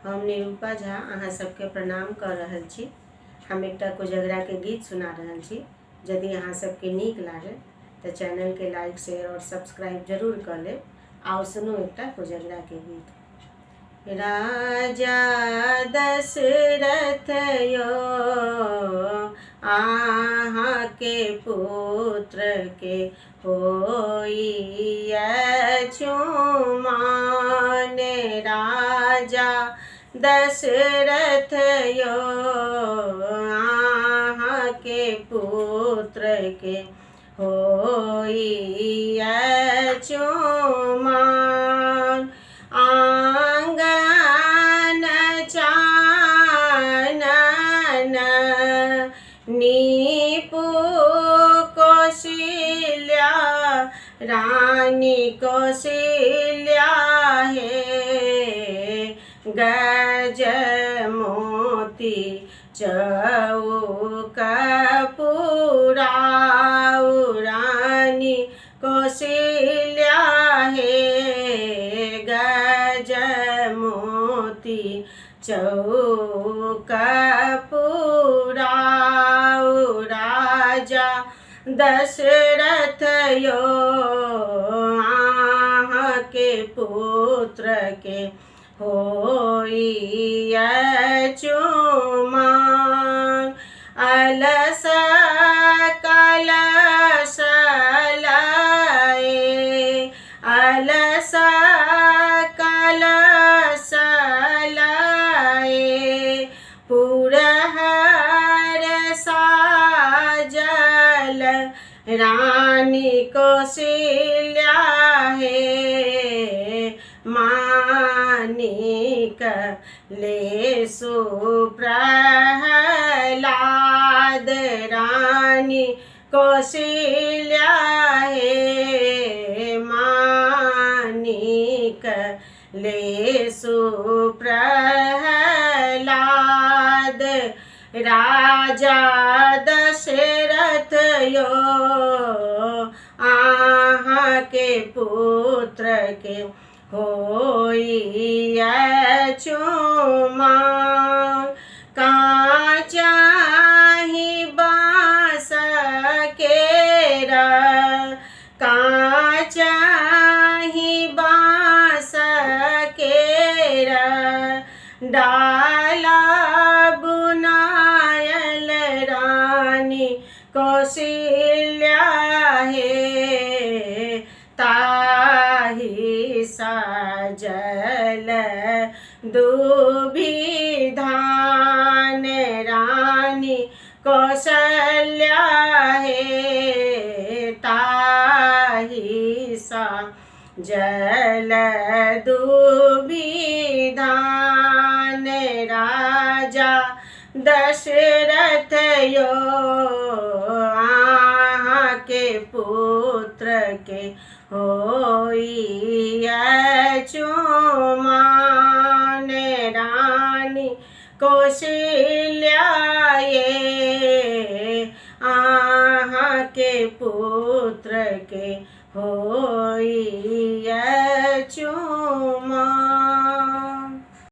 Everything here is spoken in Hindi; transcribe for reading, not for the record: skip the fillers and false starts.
हम निरूपा झा अहाँ सबके प्रणाम कर रहल छी। हम एकटा कोजगरा के गीत सुना रहल छी। यदि अहाँ सबके नीक लागे तो चैनल के लाइक शेयर और सब्सक्राइब जरूर कर ले। आओ सुनो एकटा कोजगरा के गीत। राजा दशरथ यो आहाँ के पुत्र के होई अछुमान। राजा दशरथ यो आहाँ के पुत्र के होई अछुमान। आंगन चानन नीपु कौशल्या रानी कौशल्या है। गज मोती चौक पुराऊ रानी कौशल्या है। गज मोती चौक पुराऊ राजा दशरथ यो आहाँ के पुत्र के होई अछुमान। अलस कलश लाए अलस कलश लाए पुरहर साजल रानी कौशल्या है। मानिक लेसु प्रहलाद रानी कौशल्या है। मानिक लेसु प्रहलाद राजा दशरथ यो आहाँ के पुत्र के होई अछुमान। काचाही बाँस केरा काचाही बाँस केरा डाला बुनायल रानी कौशल्या है। ताही साजल दुभिधान रानी कौशल्या है। ताही साजल दुभिधान राजा दशरथ यो आहाँ के पुत्र के होई अछुमान। रानी कौशल्या ये आहाँ के पुत्र के होई अछुमान।